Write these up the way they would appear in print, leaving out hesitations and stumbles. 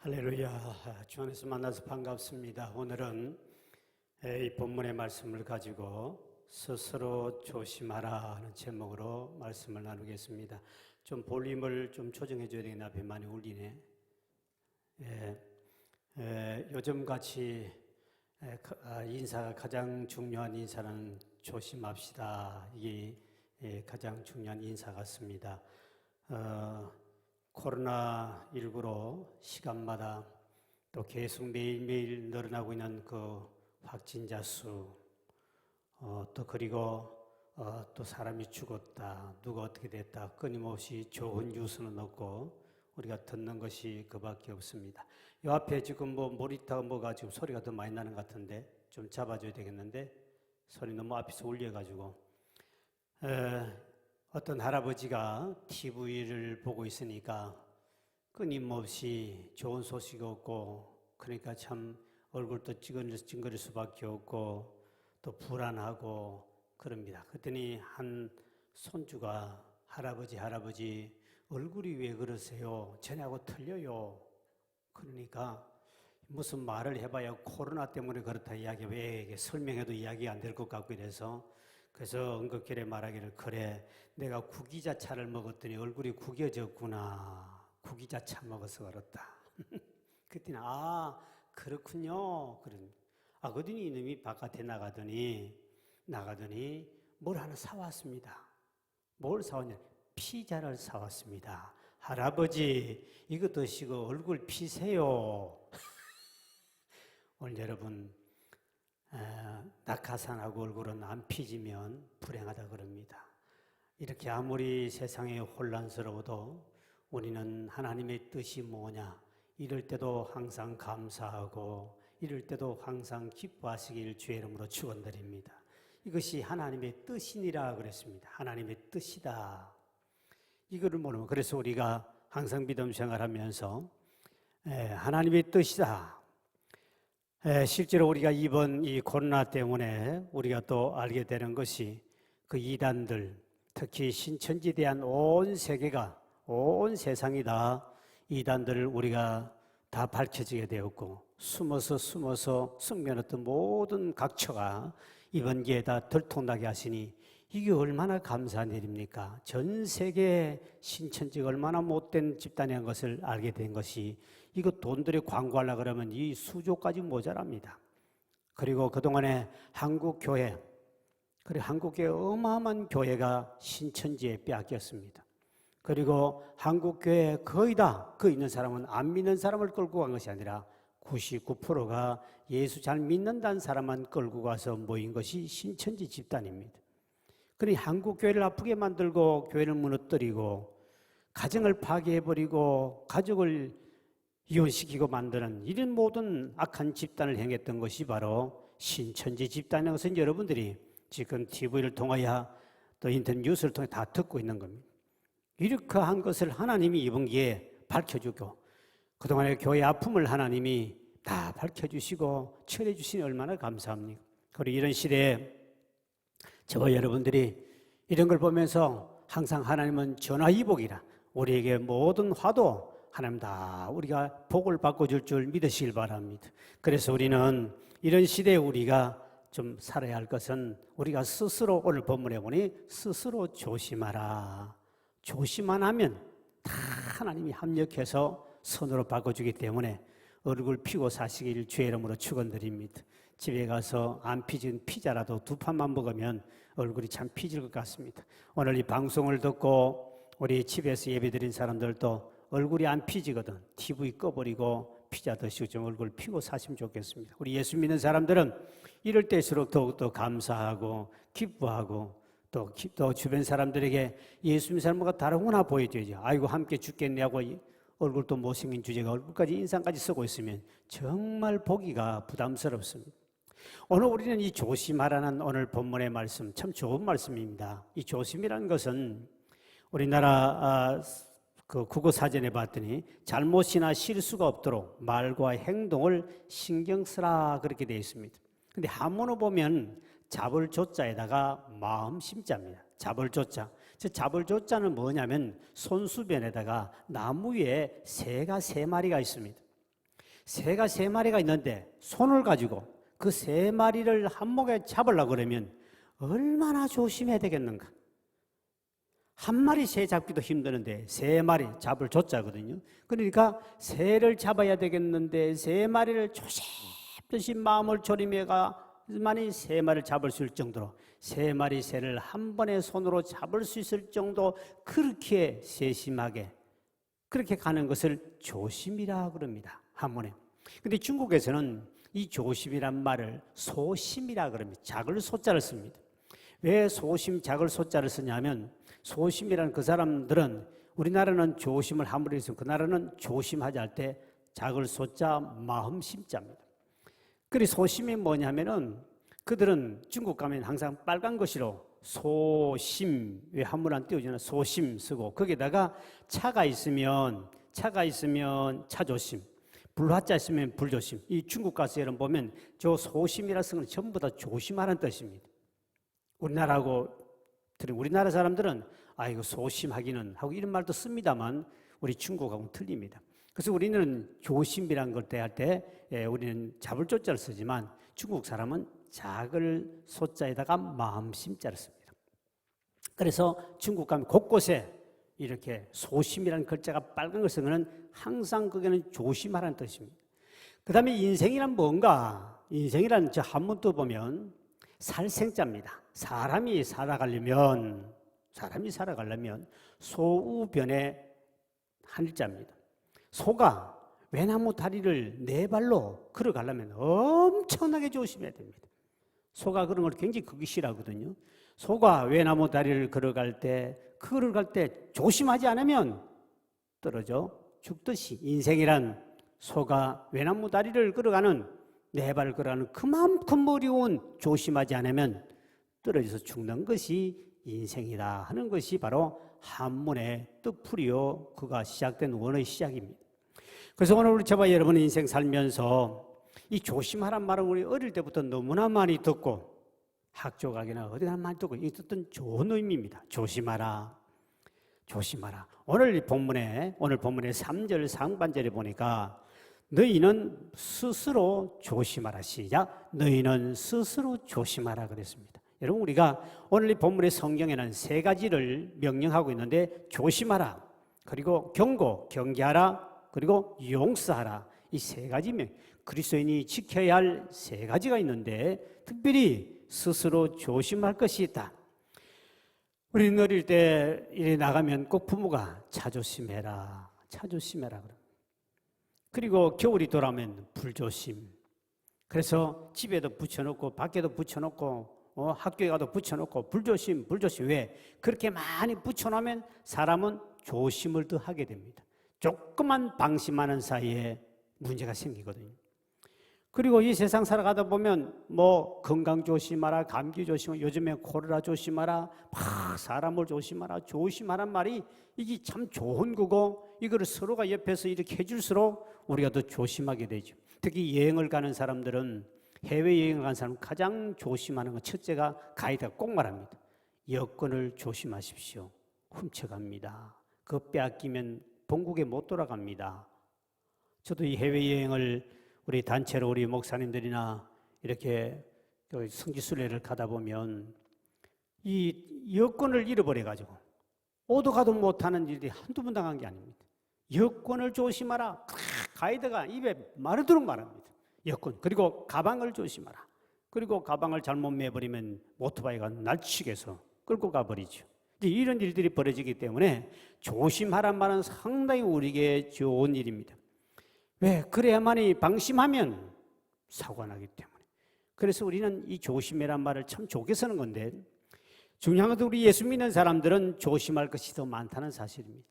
할렐루야. 주 안에서 만나서 반갑습니다. 오늘은 이 본문의 말씀을 가지고 스스로 조심하라 하는 제목으로 말씀을 나누겠습니다. 좀 볼륨을 좀 조정해 줘야 되겠나? 앞에 많이 울리네. 요즘같이 인사가 가장 중요한 인사는 조심합시다. 이게 가장 중요한 인사 같습니다. 코로나19로 시간마다 또 계속 매일매일 늘어나고 있는 그 확진자 수, 또 그리고 또 사람이 죽었다, 누가 어떻게 됐다, 끊임없이 좋은 뉴스는 없고 우리가 듣는 것이 그밖에 없습니다. 요 앞에 지금 모니터가 뭐가 지금 소리가 더 많이 나는 것 같은데 좀 잡아줘야 되겠는데 소리 너무 앞에서 울려가지고 어떤 할아버지가 TV를 보고 있으니까 끊임없이 좋은 소식이 없고 그러니까 참 얼굴도 찡그릴 수밖에 없고 또 불안하고 그럽니다. 그랬더니 한 손주가 할아버지 얼굴이 왜 그러세요? 전하고 틀려요. 그러니까 무슨 말을 해봐야 코로나 때문에 그렇다 이야기 왜 설명해도 이야기가 안 될 것 같고 그래서 응급결에 말하기를 그래 내가 구기자차를 먹었더니 얼굴이 구겨졌구나. 구기자차 먹어서 그렇다. 그랬더니 그렇군요. 그러더니 이놈이 바깥에 나가더니 뭘 하나 사왔습니다. 뭘 사왔냐? 피자를 사왔습니다. 할아버지 이거 드시고 얼굴 피세요. 오늘 여러분 낙하산하고 얼굴은 안 피지면 불행하다 그럽니다. 이렇게 아무리 세상이 혼란스러워도 우리는 하나님의 뜻이 뭐냐 이럴 때도 항상 감사하고 이럴 때도 항상 기뻐하시길 주의 이름으로 축원드립니다. 이것이 하나님의 뜻이니라 그랬습니다. 하나님의 뜻이다. 이거를 모르면 그래서 우리가 항상 믿음 생활하면서 하나님의 뜻이다. 실제로 우리가 이번 이 코로나 때문에 우리가 또 알게 되는 것이 그 이단들, 특히 신천지에 대한 온 세계가, 온 세상이 다 이단들을 우리가 다 밝혀지게 되었고 숨어서 숨겨놨던 모든 각처가 이번 기회에 다 들통나게 하시니 이게 얼마나 감사한 일입니까? 전 세계 신천지가 얼마나 못된 집단이라는 것을 알게 된 것이 이거 돈 들여 광고하려고 그러면 이 수조까지 모자랍니다. 그리고 그동안에 한국교회, 그리고 한국교회 어마어마한 교회가 신천지에 빼앗겼습니다. 그리고 한국교회 거의 다 그 있는 사람은 안 믿는 사람을 끌고 간 것이 아니라 99%가 예수 잘 믿는다는 사람만 끌고 가서 모인 것이 신천지 집단입니다. 그러니 한국교회를 아프게 만들고 교회를 무너뜨리고 가정을 파괴해버리고 가족을 이혼시키고 만드는 이런 모든 악한 집단을 행했던 것이 바로 신천지 집단이라는 것은 여러분들이 지금 TV를 통하여 또 인터넷 뉴스를 통해 다 듣고 있는 겁니다. 이렇게 한 것을 하나님이 이번 기회에 밝혀주고 그동안의 교회의 아픔을 하나님이 다 밝혀주시고 처리해 주시니 얼마나 감사합니까? 그리고 이런 시대에 저와 여러분들이 이런 걸 보면서 항상 하나님은 전화위복이라 우리에게 모든 화도 하나님 다 우리가 복을 바꿔줄 줄 믿으시길 바랍니다. 그래서 우리는 이런 시대에 우리가 좀 살아야 할 것은 우리가 스스로 오늘 본문에 보니 스스로 조심하라. 조심만 하면 다 하나님이 합력해서 선으로 바꿔주기 때문에 얼굴 피고 사시길 주의 이름으로 축원드립니다. 집에 가서 안 피진 피자라도 2판만 먹으면 얼굴이 참 피질 것 같습니다. 오늘 이 방송을 듣고 우리 집에서 예배드린 사람들도 얼굴이 안 피지거든. TV 꺼버리고 피자 드시고 좀 얼굴 피고 사시면 좋겠습니다. 우리 예수 믿는 사람들은 이럴 때일수록 더욱더 감사하고 기뻐하고 또 주변 사람들에게 예수 믿는 사람과 다르구나 보여줘야죠. 아이고 함께 죽겠네 하고 얼굴도 못생긴 주제가 얼굴까지 인상까지 쓰고 있으면 정말 보기가 부담스럽습니다. 오늘 우리는 이 조심하라는 오늘 본문의 말씀 참 좋은 말씀입니다. 이 조심이라는 것은 우리나라 그 국어사전에 봤더니 잘못이나 실수가 없도록 말과 행동을 신경 쓰라 그렇게 되어 있습니다. 근데 한문을 보면 잡을 조자에다가 마음 심자입니다. 잡을 조자. 잡을 조자는 뭐냐면 손수변에다가 나무 위에 새가 3마리가 있습니다. 새가 3마리가 있는데 손을 가지고 그 3마리를 한목에 잡으려고 그러면 얼마나 조심해야 되겠는가. 한 마리 새 잡기도 힘드는데 3마리 잡을 조자거든요. 그러니까 새를 잡아야 되겠는데 3마리를 조심조심 마음을 졸이며가만이 3마리를 잡을 수 있을 정도로 3마리 새를 한 번에 손으로 잡을 수 있을 정도 그렇게 세심하게 그렇게 가는 것을 조심이라 그럽니다. 한문에. 근데 중국에서는 이 조심이란 말을 소심이라 그럽니다. 작을 소자를 씁니다. 왜 소심 작을 소자를 쓰냐면 소심이라는 그 사람들은 우리나라는 조심을 함부로 했으면 그 나라는 조심하지 할 때 작을 소자 마음심자입니다. 그리 소심이 뭐냐면은 그들은 중국 가면 항상 빨간 글씨로 소심, 왜 한문 안 띄워주나 소심 쓰고 거기다가 차가 있으면 차조심, 불화자 있으면 불조심. 이 중국 가서 여러분 보면 저 소심이라 쓰는 건 전부 다 조심하라는 뜻입니다. 우리나라 사람들은 이거 소심하기는 하고 이런 말도 씁니다만 우리 중국하고는 틀립니다. 그래서 우리는 조심이라는 걸 대할 때 우리는 잡을 조자를 쓰지만 중국 사람은 작을 소자에다가 마음심자를 씁니다. 그래서 중국 가면 곳곳에 이렇게 소심이라는 글자가 빨간 걸 쓴 거는 항상 그게는 조심하라는 뜻입니다. 그 다음에 인생이란 뭔가? 인생이라는 저 한문도 보면 살생자입니다. 사람이 살아가려면 소우변의 한일자입니다. 소가 외나무 다리를 4발로 걸어가려면 엄청나게 조심해야 됩니다. 소가 그런 걸 굉장히 걷기 싫어하거든요. 소가 외나무 다리를 걸어갈 때 조심하지 않으면 떨어져 죽듯이 인생이란 소가 외나무 다리를 걸어가는 4발을 걸어가는 그만큼 어려운 조심하지 않으면 떨어져서 죽는 것이 인생이다 하는 것이 바로 한문의 뜻풀이요 그가 시작된 원어의 시작입니다. 그래서 오늘 우리 저와 여러분의 인생 살면서 이 조심하란 말은 우리 어릴 때부터 너무나 많이 듣고 학교 가기나 어디나 많이 듣고 이 듣던 좋은 의미입니다. 조심하라. 오늘 본문의 3절 상반절에 보니까 너희는 스스로 조심하라. 시작. 너희는 스스로 조심하라 그랬습니다. 여러분 우리가 오늘 이 본문의 성경에는 3가지를 명령하고 있는데 조심하라, 그리고 경계하라, 그리고 용서하라. 이 3가지 그리스도인이 지켜야 할 3가지가 있는데 특별히 스스로 조심할 것이 있다. 우리는 어릴 때 이래 나가면 꼭 부모가 차 조심해라 그래. 그리고 겨울이 돌아오면 불조심. 그래서 집에도 붙여놓고 밖에도 붙여놓고 학교에 가도 붙여놓고 불조심. 왜? 그렇게 많이 붙여놓으면 사람은 조심을 더 하게 됩니다. 조금만 방심하는 사이에 문제가 생기거든요. 그리고 이 세상 살아가다 보면 건강 조심하라, 감기 조심하라, 요즘에 코로나 조심하라, 사람을 조심하란 말이 이게 참 좋은 거고 이거를 서로가 옆에서 이렇게 해줄수록 우리가 더 조심하게 되죠. 특히 여행을 가는 사람들은 해외여행을 가는 사람은 가장 조심하는 건 첫째가 가이드가 꼭 말합니다. 여권을 조심하십시오. 훔쳐갑니다. 그거 빼앗기면 본국에 못 돌아갑니다. 저도 이 해외여행을 우리 단체로 우리 목사님들이나 이렇게 성지순례를 가다 보면 이 여권을 잃어버려가지고 오도 가도 못하는 일이 한두 번 당한 게 아닙니다. 여권을 조심하라. 가이드가 입에 마르도록 말합니다. 여권. 그리고 가방을 조심하라. 그리고 가방을 잘못 매버리면 오토바이가 날치게서 끌고 가버리죠. 이런 일들이 벌어지기 때문에 조심하란 말은 상당히 우리에게 좋은 일입니다. 왜? 그래야만이 방심하면 사고가 나기 때문에. 그래서 우리는 이 조심이란 말을 참 좋게 쓰는 건데 중요한 것도 우리 예수 믿는 사람들은 조심할 것이 더 많다는 사실입니다.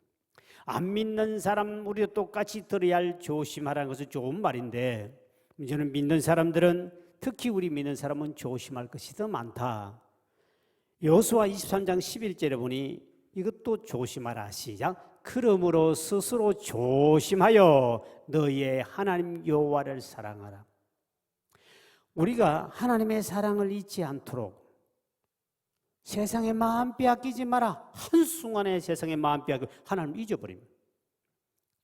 안 믿는 사람 우리도 똑같이 들어야 할 조심하라는 것은 좋은 말인데 저는 믿는 사람들은 특히 우리 믿는 사람은 조심할 것이 더 많다. 여호수아 23장 11절에 보니 이것도 조심하라. 시작. 그러므로 스스로 조심하여 너희의 하나님 여호와를 사랑하라. 우리가 하나님의 사랑을 잊지 않도록 세상에 마음 빼앗기지 마라. 한순간에 세상에 마음 빼앗기고 하나님 잊어버립니다.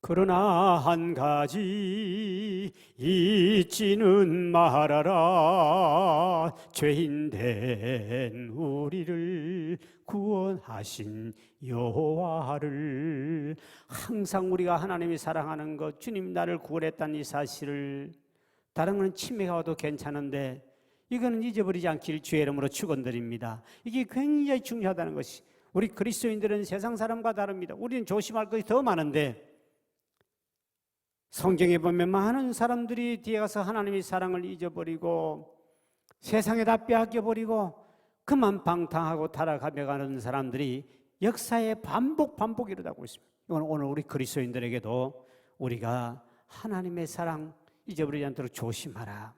그러나 한 가지 잊지는 말아라. 죄인 된 우리를 구원하신 여호와를. 항상 우리가 하나님이 사랑하는 것, 주님 나를 구원했다는 이 사실을, 다른 건 치매가 와도 괜찮은데 이거는 잊어버리지 않길 주의 이름으로 축원드립니다. 이게 굉장히 중요하다는 것이, 우리 그리스도인들은 세상 사람과 다릅니다. 우리는 조심할 것이 더 많은데, 성경에 보면 많은 사람들이 뒤에 가서 하나님의 사랑을 잊어버리고 세상에다 빼앗겨버리고 그만 방탕하고 타락하며 가는 사람들이 역사의 반복 일어나고 있습니다. 이건 오늘 우리 그리스도인들에게도 우리가 하나님의 사랑 잊어버리지 않도록 조심하라.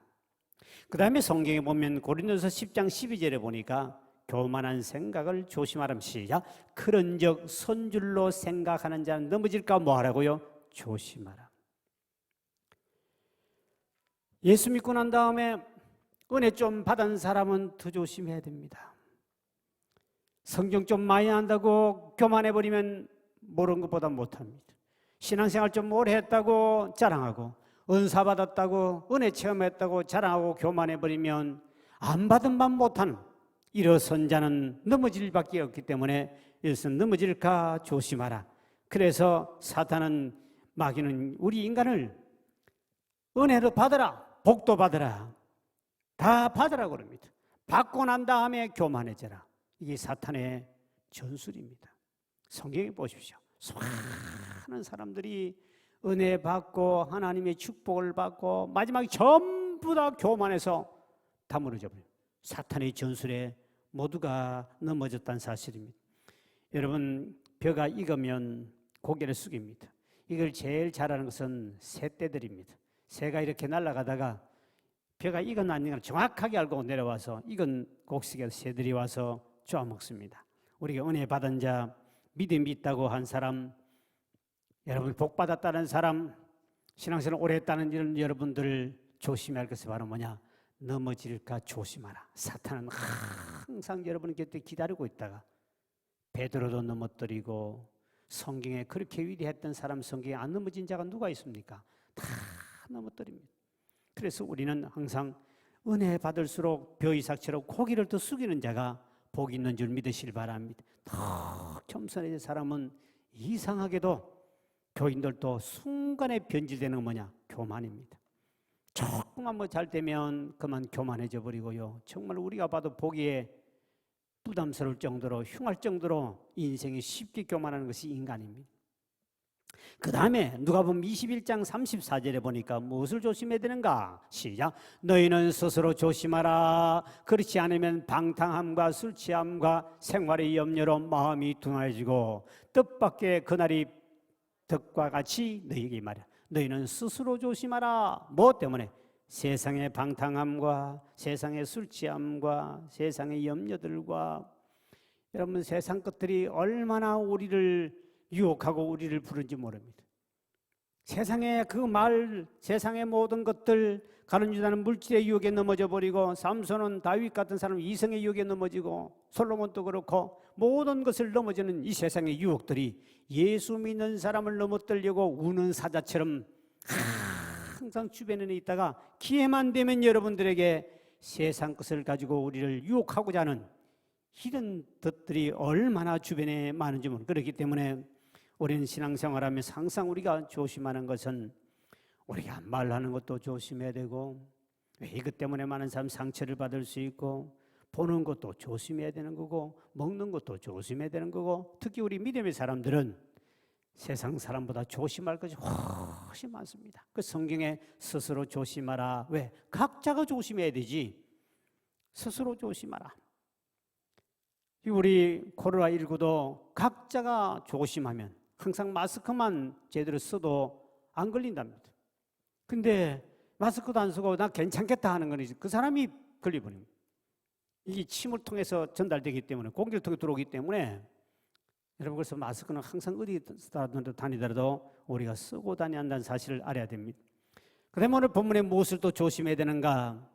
그 다음에 성경에 보면 고린도서 10장 12절에 보니까 교만한 생각을 조심하라. 시작. 그런즉 선줄로 생각하는 자는 넘어질까 뭐하라고요? 조심하라. 예수 믿고 난 다음에 은혜 좀 받은 사람은 더 조심해야 됩니다. 성경 좀 많이 안다고 교만해버리면 모르는 것보다 못합니다. 신앙생활 좀 오래 했다고 자랑하고, 은사 받았다고, 은혜 체험했다고 자랑하고 교만해버리면 안 받은 만 못하는 일어선 자는 넘어질 밖에 없기 때문에 이것은 넘어질까 조심하라. 그래서 사탄은, 마귀는 우리 인간을 은혜도 받으라, 복도 받으라, 다 받으라고 그럽니다. 받고 난 다음에 교만해져라. 이게 사탄의 전술입니다. 성경에 보십시오. 수많은 사람들이 은혜 받고 하나님의 축복을 받고 마지막에 전부 다 교만해서 다 무너져 버려요. 사탄의 전술에 모두가 넘어졌다는 사실입니다. 여러분, 벼가 익으면 고개를 숙입니다. 이걸 제일 잘하는 것은 새떼들입니다. 새가 이렇게 날아가다가 벼가 익은 안 익은 정확하게 알고 내려와서 익은 곡식에서 새들이 와서 쪼아 먹습니다. 우리가 은혜 받은 자, 믿음이 있다고 한 사람, 여러분 복 받았다는 사람, 신앙생활 오래 했다는 이런 여러분들 조심해야 할 것이 바로 뭐냐? 넘어질까 조심하라. 사탄은 항상 여러분 곁에 기다리고 있다가 베드로도 넘어뜨리고, 성경에 그렇게 위대했던 사람 성경에 안 넘어진 자가 누가 있습니까? 다 넘어뜨립니다. 그래서 우리는 항상 은혜 받을수록 벼이삭처럼 고기를 더 숙이는 자가 복이 있는 줄 믿으시길 바랍니다. 더 겸손해진 사람은 이상하게도, 교인들도 순간에 변질되는 건 뭐냐? 교만입니다. 조금만 뭐 잘 되면 그만 교만해져 버리고요. 정말 우리가 봐도 보기에 부담스러울 정도로, 흉할 정도로 인생이 쉽게 교만하는 것이 인간입니다. 그 다음에 누가복음 21장 34절에 보니까 무엇을 조심해야 되는가? 시작. 너희는 스스로 조심하라. 그렇지 않으면 방탕함과 술 취함과 생활의 염려로 마음이 둔해지고 뜻밖의 그날이 덕과 같이 너희에게 말이야. 너희는 스스로 조심하라. 뭐 때문에? 세상의 방탕함과 세상의 술 취함과 세상의 염려들과, 여러분 세상 것들이 얼마나 우리를 유혹하고 우리를 부른지 모릅니다. 세상의 그 말, 세상의 모든 것들, 가룟 유다는 물질의 유혹에 넘어져 버리고, 삼손은 다윗 같은 사람은 이성의 유혹에 넘어지고, 솔로몬도 그렇고, 모든 것을 넘어지는 이 세상의 유혹들이 예수 믿는 사람을 넘어뜨리려고 우는 사자처럼 항상 주변에 있다가 기회만 되면 여러분들에게 세상 것을 가지고 우리를 유혹하고자 하는 이런 것들이 얼마나 주변에 많은지 모릅니다. 그렇기 때문에 우리는 신앙생활하면서 항상 우리가 조심하는 것은, 우리가 말하는 것도 조심해야 되고, 왜 이것 때문에 많은 사람 상처를 받을 수 있고, 보는 것도 조심해야 되는 거고, 먹는 것도 조심해야 되는 거고, 특히 우리 믿음의 사람들은 세상 사람보다 조심할 것이 훨씬 많습니다. 그 성경에 스스로 조심하라. 왜? 각자가 조심해야 되지. 스스로 조심하라. 우리 코로나19도 각자가 조심하면, 항상 마스크만 제대로 써도 안 걸린답니다. 근데 마스크도 안 쓰고 나 괜찮겠다 하는 건 그 사람이 걸려버립니다. 이게 침을 통해서 전달되기 때문에, 공기를 통해 들어오기 때문에, 여러분 그래서 마스크는 항상 어디 다니더라도 우리가 쓰고 다녀야 한다는 사실을 알아야 됩니다. 그 다음에 오늘 본문에 무엇을 또 조심해야 되는가?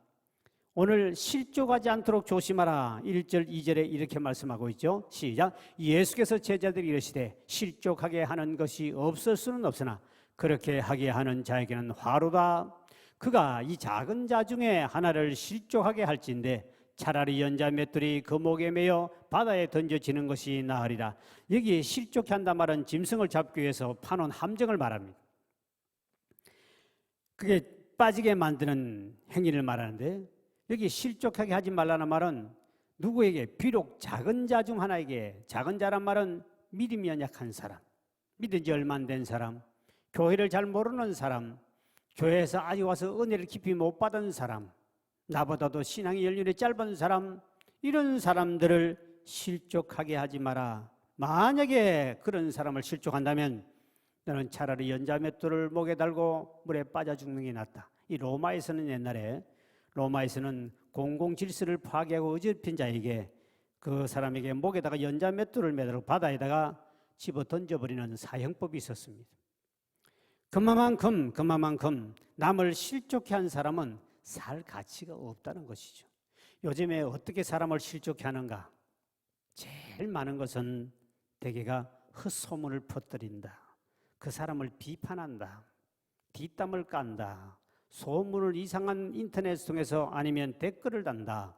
오늘 실족하지 않도록 조심하라. 1절 2절에 이렇게 말씀하고 있죠. 시작. 예수께서 제자들이 이르시되 실족하게 하는 것이 없을 수는 없으나 그렇게 하게 하는 자에게는 화로다. 그가 이 작은 자 중에 하나를 실족하게 할진대 차라리 연자 맷돌이 그 목에 매여 바다에 던져지는 것이 나으리라. 여기에 실족해 한다 말은 짐승을 잡기 위해서 파놓은 함정을 말합니다. 그게 빠지게 만드는 행위를 말하는데, 여기 실족하게 하지 말라는 말은 누구에게? 비록 작은 자 중 하나에게. 작은 자란 말은 믿음이 연약한 사람, 믿은 지 얼마 안 된 사람, 교회를 잘 모르는 사람, 교회에서 아직 와서 은혜를 깊이 못 받은 사람, 나보다도 신앙의 연륜이 짧은 사람, 이런 사람들을 실족하게 하지 마라. 만약에 그런 사람을 실족한다면 너는 차라리 연자 맷돌을 목에 달고 물에 빠져 죽는 게 낫다. 이 로마에서는 옛날에 로마에서는 공공질서를 파괴하고 어지럽힌 자에게 그 사람에게 목에다가 연자 맷돌을 매달고 바다에다가 집어 던져버리는 사형법이 있었습니다. 그만큼 남을 실족해 한 사람은 살 가치가 없다는 것이죠. 요즘에 어떻게 사람을 실족해 하는가? 제일 많은 것은 대개가 헛소문을 퍼뜨린다. 그 사람을 비판한다. 뒷담을 깐다. 소문을 이상한 인터넷 통해서 아니면 댓글을 단다.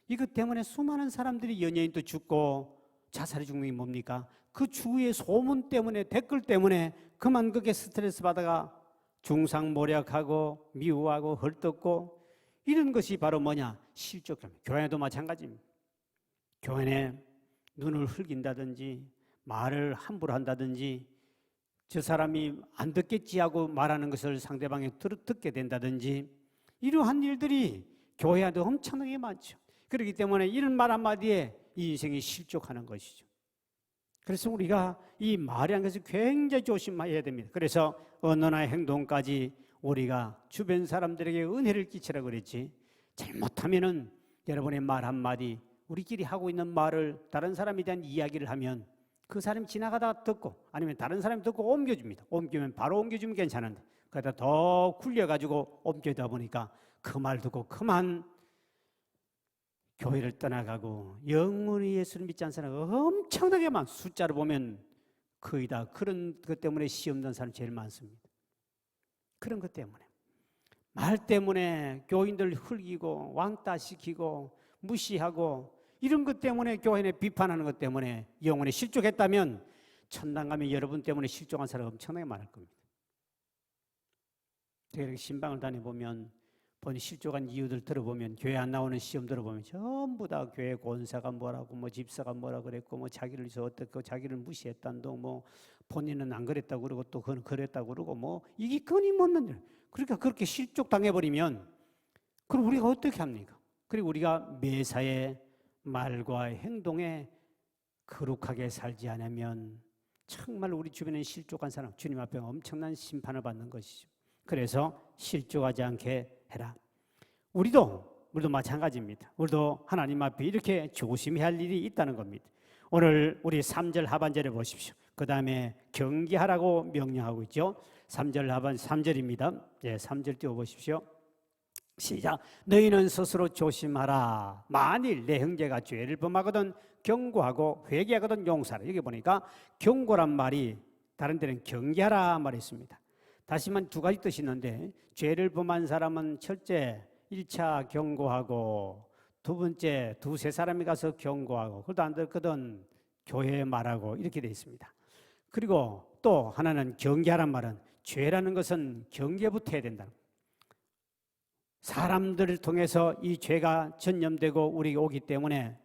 이것 때문에 수많은 사람들이 연예인도 죽고 자살이 죽는 게 뭡니까? 그 주위의 소문 때문에, 댓글 때문에 그만 그게 스트레스 받아가 중상모략하고 미워하고 헐뜯고, 이런 것이 바로 뭐냐? 실족합니다. 교회도 마찬가지입니다. 교회에 눈을 흘긴다든지 말을 함부로 한다든지 저 사람이 안 듣겠지 하고 말하는 것을 상대방이 듣게 된다든지, 이러한 일들이 교회에도 엄청나게 많죠. 그렇기 때문에 이런 말 한마디에 이 인생이 실족하는 것이죠. 그래서 우리가 이 말이라는 것을 굉장히 조심해야 됩니다. 그래서 언어나 행동까지 우리가 주변 사람들에게 은혜를 끼치라고 그랬지, 잘못하면은 여러분의 말 한마디, 우리끼리 하고 있는 말을 다른 사람에 대한 이야기를 하면 그 사람이 지나가다가 듣고 아니면 다른 사람이 듣고 옮겨줍니다. 옮기면 바로 옮겨주면 괜찮은데 그러다 더 굴려가지고 옮겨다 보니까 그 말 듣고 그만 교회를 떠나가고 영원히 예수를 믿지 않는 사람이 엄청나게 많습니다. 숫자를 보면 거의 다 그런 것 때문에 시험 든 사람이 제일 많습니다. 그런 것 때문에, 말 때문에 교인들 흘기고 왕따시키고 무시하고, 이런 것 때문에 교회 비판하는 것 때문에 영혼에 실족했다면 천당 가면 여러분 때문에 실족한 사람이 엄청나게 많을 겁니다. 제가 신방을 다녀보면 본인 실족한 이유들 들어보면, 교회 안 나오는 시험 들어보면 전부 다 교회 권사가 뭐라고, 뭐 집사가 뭐라 그랬고, 뭐 자기를 위해서 어떻고, 자기를 무시했단도, 뭐 본인은 안 그랬다고 그러고 또 그건 그랬다고 그러고, 뭐 이게 끊임없는 일. 그러니까 그렇게 실족 당해버리면 그럼 우리가 어떻게 합니까? 그리고 우리가 매사에 말과 행동에 거룩하게 살지 않으면 정말 우리 주변에 실족한 사람, 주님 앞에 엄청난 심판을 받는 것이죠. 그래서 실족하지 않게 해라. 우리도 마찬가지입니다. 우리도 하나님 앞에 이렇게 조심해야 할 일이 있다는 겁니다. 오늘 우리 3절 하반절에 보십시오. 그 다음에 경계하라고 명령하고 있죠. 3절 하반 3절입니다. 예, 3절 띄워보십시오. 시작. 너희는 스스로 조심하라. 만일 내 형제가 죄를 범하거든 경고하고 회개하거든 용서하라. 여기 보니까 경고란 말이 다른 데는 경계하라 말이 있습니다. 다시만 두 가지 뜻이 있는데, 죄를 범한 사람은 첫째 1차 경고하고, 두 번째 두세 사람이 가서 경고하고, 그것도 안 듣거든 교회에 말하고, 이렇게 되어 있습니다. 그리고 또 하나는 경계하란 말은 죄라는 것은 경계부터 해야 된다. 사람들을 통해서 이 죄가 전염되고 우리가 오기 때문에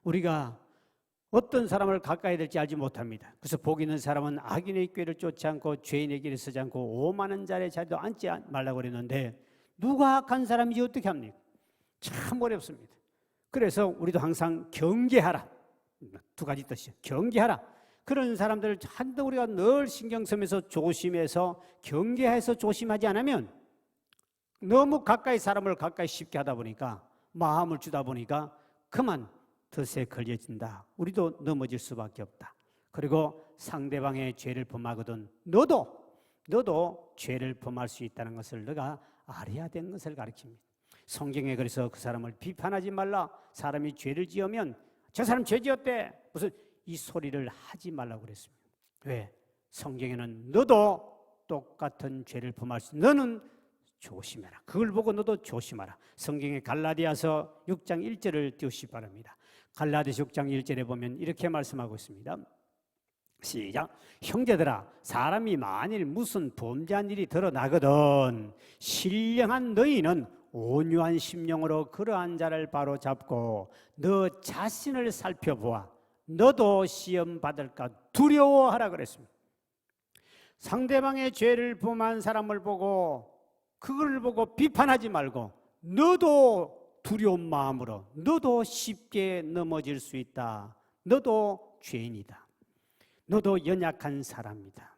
우리가 어떤 사람을 가까이 될지 알지 못합니다. 그래서 복 있는 사람은 악인의 꾀를 쫓지 않고 죄인의 길을 서지 않고 오만한 자의 자리도 앉지 말라고 그랬는데, 누가 악한 사람이지 어떻게 합니까? 참 어렵습니다. 그래서 우리도 항상 경계하라. 두 가지 뜻이에요. 경계하라. 그런 사람들을 한데 우리가 늘 신경 쓰면서 조심해서 경계해서 조심하지 않으면, 너무 가까이 사람을 가까이 쉽게 하다 보니까, 마음을 주다 보니까 그만 덫에 걸려진다. 우리도 넘어질 수밖에 없다. 그리고 상대방의 죄를 범하거든 너도 죄를 범할 수 있다는 것을 너가 알아야 되는 것을 가르칩니다. 성경에 그래서 그 사람을 비판하지 말라. 사람이 죄를 지으면 저 사람 죄 지었대, 무슨 이 소리를 하지 말라고 그랬습니다. 왜? 성경에는 너도 똑같은 죄를 범할 수 있는 너는 조심해라. 그걸 보고 너도 조심하라. 성경의 갈라디아서 6장 1절을 띄우시기 바랍니다. 갈라디아서 6장 1절에 보면 이렇게 말씀하고 있습니다. 시작. 형제들아, 사람이 만일 무슨 범죄한 일이 드러나거든 신령한 너희는 온유한 심령으로 그러한 자를 바로 잡고 너 자신을 살펴보아 너도 시험 받을까 두려워하라 그랬습니다. 상대방의 죄를 범한 사람을 보고 그걸 보고 비판하지 말고 너도 두려운 마음으로 너도 쉽게 넘어질 수 있다. 너도 죄인이다. 너도 연약한 사람이다.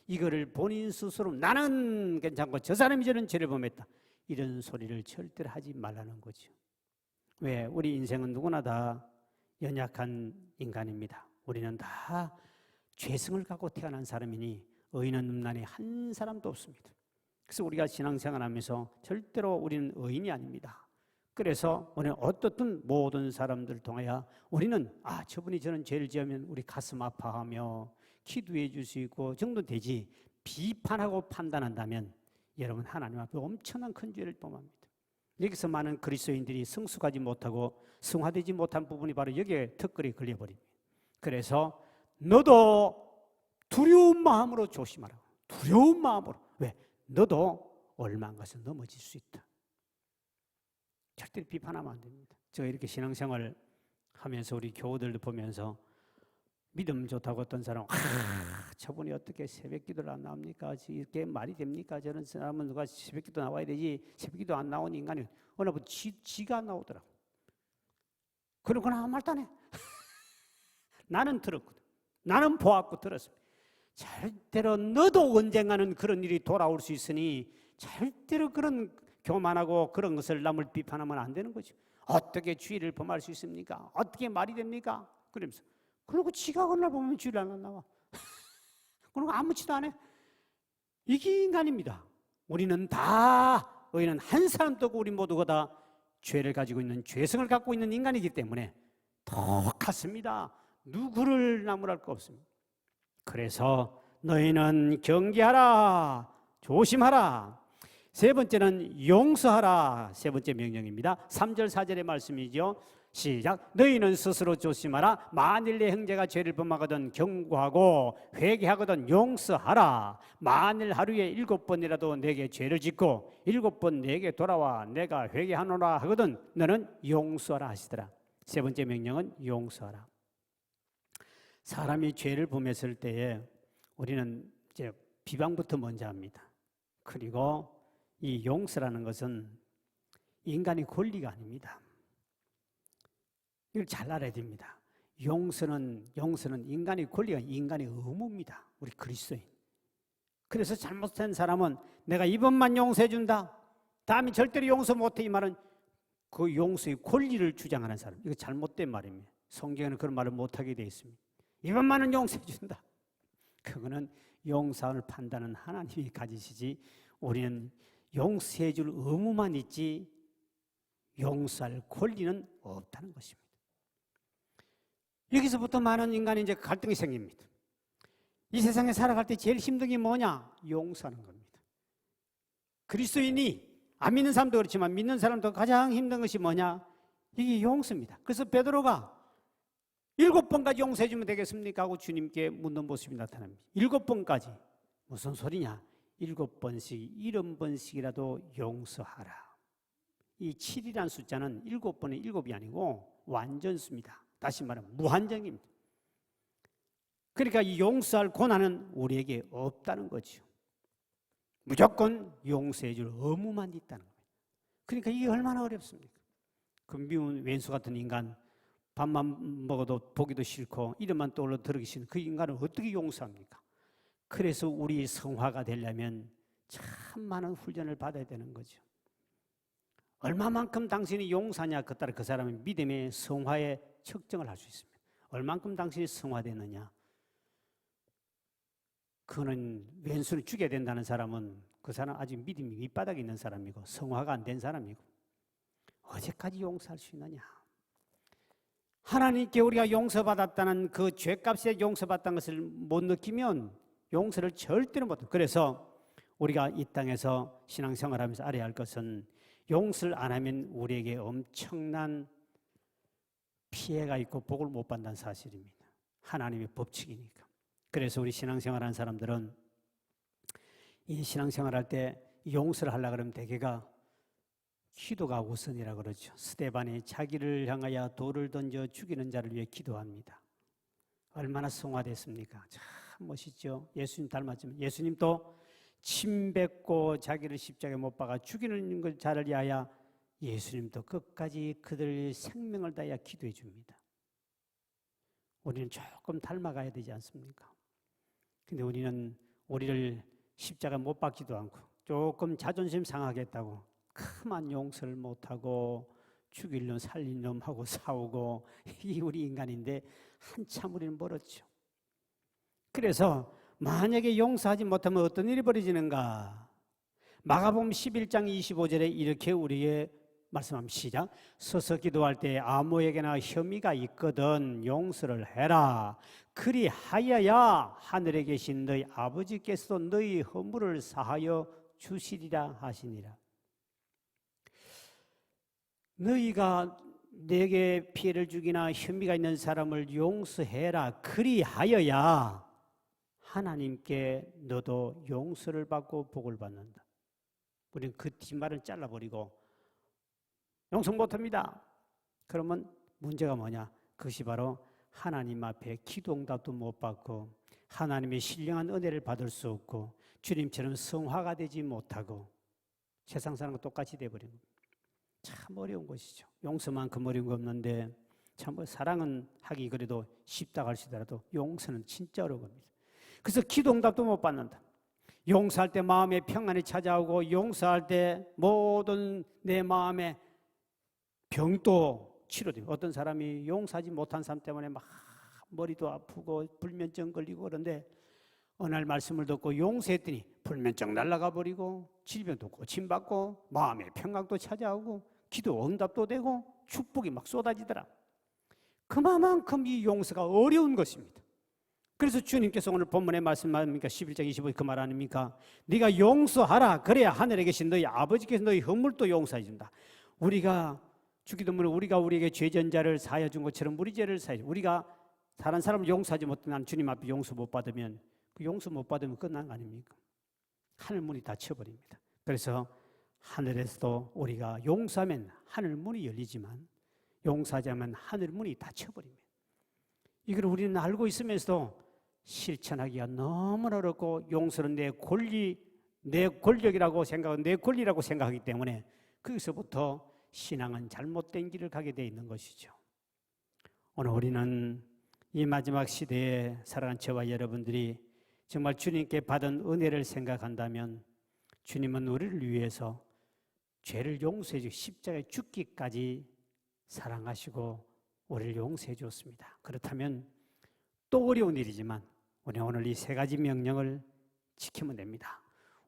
이거를 본인 스스로 나는 괜찮고 저 사람이 저런 죄를 범했다. 이런 소리를 절대로 하지 말라는 거죠. 왜? 우리 인생은 누구나 다 연약한 인간입니다. 우리는 다 죄성을 갖고 태어난 사람이니 의인은 음란에 한 사람도 없습니다. 그래서 우리가 신앙생활하면서 절대로 우리는 의인이 아닙니다. 그래서 우리는 어떻든 모든 사람들을 통하여 우리는 저분이 저는 죄를 지으면 우리 가슴 아파하며 기도해 줄 수 있고 정도 되지 비판하고 판단한다면 여러분 하나님 앞에 엄청난 큰 죄를 범합니다. 여기서 많은 그리스도인들이 성숙하지 못하고 성화되지 못한 부분이 바로 여기에 턱걸이 걸려버립니다. 그래서 너도 두려운 마음으로 조심하라. 두려운 마음으로. 왜? 너도 얼마한 것을 넘어질 수 있다. 절대로 비판하면 안 됩니다. 제가 이렇게 신앙생활 하면서 우리 교우들도 보면서 믿음 좋다고 어떤 사람은 저분이 어떻게 새벽기도를 안 나옵니까? 이게 말이 됩니까? 저런 사람은 누가 새벽기도 나와야 되지 새벽기도 안 나오는 인간이 어느 분 지가 안 나오더라고. 그러거나 아무 말도 안 해. 나는 들었거든. 나는 보았고 들었습니다. 절대로 너도 언젠가는 그런 일이 돌아올 수 있으니 절대로 그런 교만하고 그런 것을 남을 비판하면 안 되는 거죠. 어떻게 죄를 범할 수 있습니까? 어떻게 말이 됩니까? 그러면서 그리고 지가 어느 날 보면 죄를 안 나와. 그리고 아무렇지도 않아. 이게 인간입니다. 우리는 다 의인은 한 사람도 없고 우리 모두가 다 죄를 가지고 있는 죄성을 갖고 있는 인간이기 때문에 똑같습니다. 누구를 나무랄 거 없습니다. 그래서 너희는 경계하라, 조심하라. 세 번째는 용서하라. 세 번째 명령입니다. 3절 4절의 말씀이죠. 시작. 너희는 스스로 조심하라. 만일 내 형제가 죄를 범하거든 경고하고 회개하거든 용서하라. 만일 하루에 7번이라도 내게 죄를 짓고 7번 내게 돌아와 내가 회개하노라 하거든 너는 용서하라 하시더라. 세 번째 명령은 용서하라. 사람이 죄를 범했을 때에 우리는 이제 비방부터 먼저 합니다. 그리고 이 용서라는 것은 인간의 권리가 아닙니다. 이걸 잘 알아야 됩니다. 용서는 인간의 권리가 인간의 의무입니다. 우리 그리스도인. 그래서 잘못한 사람은 내가 이번만 용서해 준다. 다음에 절대로 용서 못해 이 말은 그 용서의 권리를 주장하는 사람. 이거 잘못된 말입니다. 성경에는 그런 말을 못하게 되어 있습니다. 이번만은 용서해 준다. 그거는 용서를 판단은 하나님이 가지시지 우리는 용서해 줄 의무만 있지 용서할 권리는 없다는 것입니다. 여기서부터 많은 인간의 이제 갈등이 생깁니다. 이 세상에 살아갈 때 제일 힘든 게 뭐냐? 용서하는 겁니다. 그리스도인이 안 믿는 사람도 그렇지만 믿는 사람도 가장 힘든 것이 뭐냐? 이게 용서입니다. 그래서 베드로가 7번까지 용서해 주면 되겠습니까? 하고 주님께 묻는 모습이 나타납니다. 7번까지. 무슨 소리냐? 7번씩, 70번씩이라도 용서하라. 이 7이라는 숫자는 7번의 7이 아니고 완전수입니다. 다시 말하면 무한정입니다. 그러니까 이 용서할 권한은 우리에게 없다는 거죠. 무조건 용서해 줄 의무만 있다는 거예요. 그러니까 이게 얼마나 어렵습니까? 그 미운 왼수 같은 인간 밥만 먹어도 보기도 싫고 이름만 떠올려 들으기 싫은 그 인간을 어떻게 용서합니까? 그래서 우리 성화가 되려면 참 많은 훈련을 받아야 되는 거죠. 얼마만큼 당신이 용서하냐 그에 따라 그 사람의 믿음의 성화에 측정을 할 수 있습니다. 얼만큼 당신이 성화되느냐. 그는 왼수를 죽여야 된다는 사람은 그 사람 아직 믿음이 밑바닥에 있는 사람이고 성화가 안 된 사람이고 어디까지 용서할 수 있느냐. 하나님께 우리가 용서받았다는 그 죄값에 용서받았다는 것을 못 느끼면 용서를 절대로 못해요. 그래서 우리가 이 땅에서 신앙생활하면서 알아야 할 것은 용서를 안 하면 우리에게 엄청난 피해가 있고 복을 못 받는다는 사실입니다. 하나님의 법칙이니까. 그래서 우리 신앙생활하는 사람들은 이 신앙생활할 때 용서를 하려고 그러면 대개가 기도가 우선이라 그러죠. 스데반이 자기를 향하여 돌을 던져 죽이는 자를 위해 기도합니다. 얼마나 성화됐습니까? 참 멋있죠. 예수님 닮았지만 예수님도 침 뱉고 자기를 십자가에 못 박아 죽이는 자를 위하여 예수님도 끝까지 그들 생명을 다하여 기도해 줍니다. 우리는 조금 닮아가야 되지 않습니까? 근데 우리는 우리를 십자가 못 박지도 않고 조금 자존심 상하겠다고 그만 용서를 못하고 죽일 놈 살릴 놈 하고 싸우고 이 우리 인간인데 한참 우리는 멀었죠. 그래서 만약에 용서하지 못하면 어떤 일이 벌어지는가? 마가복음 11장 25절에 이렇게 우리에게 말씀합니다. 시작. 서서 기도할 때 아무에게나 혐의가 있거든 용서를 해라. 그리하여야 하늘에 계신 너희 아버지께서도 너희 허물을 사하여 주시리라 하시니라. 너희가 내게 피해를 주기나 혐의가 있는 사람을 용서해라. 그리하여야 하나님께 너도 용서를 받고 복을 받는다. 우리는 그 뒷말을 잘라버리고 용서 못합니다. 그러면 문제가 뭐냐? 그것이 바로 하나님 앞에 기도응답도 못 받고 하나님의 신령한 은혜를 받을 수 없고 주님처럼 성화가 되지 못하고 세상 사람과 똑같이 돼버린 겁니다. 참 어려운 것이죠. 용서만큼 어려운 거 없는데 참 사랑은 하기 그래도 쉽다고 할지라도 용서는 진짜 어려운 겁니다. 그래서 기도응답도 못 받는다. 용서할 때 마음의 평안이 찾아오고 용서할 때 모든 내 마음의 병도 치료돼요. 어떤 사람이 용서하지 못한 사람 때문에 막 머리도 아프고 불면증 걸리고 그런데 어느 날 말씀을 듣고 용서했더니 불면증 날아가 버리고 질병도 고침받고 마음의 평강도 찾아오고 기도 응답도 되고 축복이 막 쏟아지더라. 그만큼 이 용서가 어려운 것입니다. 그래서 주님께서 오늘 본문에 말씀하십니까? 11장 25절 그 말 아닙니까? 네가 용서하라. 그래야 하늘에 계신 너희 아버지께서 너희 허물도 용서해 준다. 우리가 주기도문에 우리가 우리에게 죄전자를 사하여 준 것처럼 우리 죄를 사하여 우리가 다른 사람을 용서하지 못하면 주님 앞에 용서 못 받으면 그 용서 못 받으면 끝난 거 아닙니까? 하늘 문이 닫혀버립니다. 그래서 하늘에서도 우리가 용서하면 하늘 문이 열리지만 용서하지 않으면 하늘 문이 닫혀버립니다. 이걸 우리는 알고 있으면서도 실천하기가 너무 어렵고 용서는 내 권력이라고 생각하고 내 권리라고 생각하기 때문에 거기서부터 신앙은 잘못된 길을 가게 돼 있는 것이죠. 오늘 우리는 이 마지막 시대에 살아가는 저와 여러분들이 정말 주님께 받은 은혜를 생각한다면 주님은 우리를 위해서 죄를 용서해 주고 십자가에 죽기까지 사랑하시고 우리를 용서해 주었습니다. 그렇다면 또 어려운 일이지만 우리는 오늘 이 세 가지 명령을 지키면 됩니다.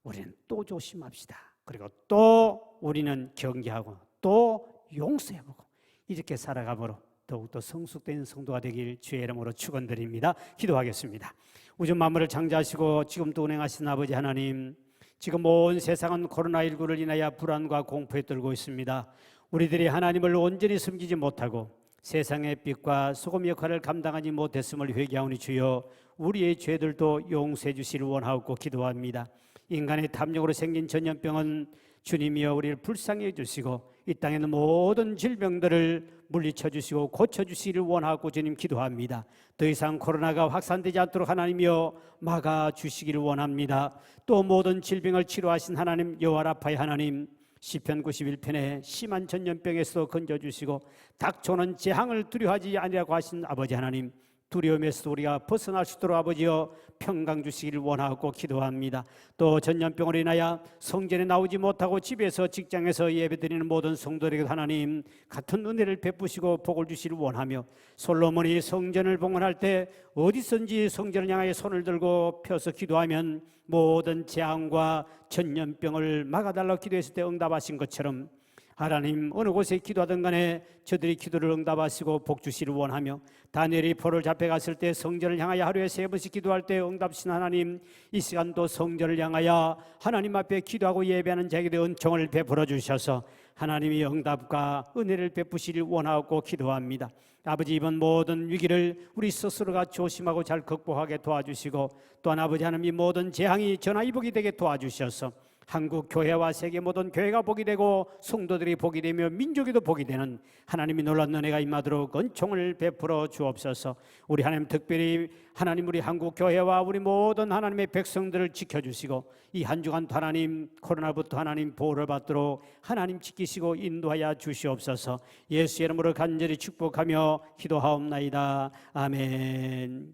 우리는 또 조심합시다. 그리고 또 우리는 경계하고 또 용서해보고 이렇게 살아가므로 더욱더 성숙된 성도가 되길 주의 이름으로 축원드립니다. 기도하겠습니다. 우주 만물을 창조하시고 지금도 운행하신 아버지 하나님, 지금 온 세상은 코로나19를 인하여 불안과 공포에 떨고 있습니다. 우리들이 하나님을 온전히 섬기지 못하고 세상의 빛과 소금 역할을 감당하지 못했음을 회개하오니 주여 우리의 죄들도 용서해 주시기를 원하옵고 기도합니다. 인간의 탐욕으로 생긴 전염병은 주님이여 우리를 불쌍히 해주시고 이 땅에 있는 모든 질병들을 물리쳐 주시고 고쳐주시기를 원하고 주님 기도합니다. 더 이상 코로나가 확산되지 않도록 하나님이여 막아주시기를 원합니다. 또 모든 질병을 치료하신 하나님 여호와 라파의 하나님, 시편 91편에 심한 전염병에서도 건져주시고 닥쳐오는 재앙을 두려워하지 아니라고 하신 아버지 하나님, 두려움에서 우리가 벗어날 수 있도록 아버지여 평강 주시기를 원하고 기도합니다. 또 전염병으로 인하여 성전에 나오지 못하고 집에서 직장에서 예배드리는 모든 성도들에게 하나님 같은 은혜를 베푸시고 복을 주시기를 원하며 솔로몬이 성전을 봉헌할 때 어디선지 성전을 향하여 손을 들고 펴서 기도하면 모든 재앙과 전염병을 막아달라고 기도했을 때 응답하신 것처럼 하나님, 어느 곳에 기도하든 간에 저들이 기도를 응답하시고 복 주시를 원하며, 다니엘이 포로를 잡혀갔을 때 성전을 향하여 하루에 3번씩 기도할 때 응답하신 하나님, 이 시간도 성전을 향하여 하나님 앞에 기도하고 예배하는 자에게 은총을 베풀어 주셔서 하나님이 응답과 은혜를 베푸시길 원하고 기도합니다. 아버지, 이번 모든 위기를 우리 스스로가 조심하고 잘 극복하게 도와주시고, 또한 아버지 하나님, 이 모든 재앙이 전화위복이 되게 도와주셔서 한국 교회와 세계 모든 교회가 복이 되고 성도들이 복이 되며 민족에도 복이 되는 하나님이 놀라운 은혜가 임하도록 은총을 베풀어 주옵소서. 우리 하나님, 특별히 하나님, 우리 한국 교회와 우리 모든 하나님의 백성들을 지켜주시고, 이 한 주간 하나님, 코로나부터 하나님 보호를 받도록 하나님 지키시고 인도하여 주시옵소서. 예수의 이름으로 간절히 축복하며 기도하옵나이다. 아멘.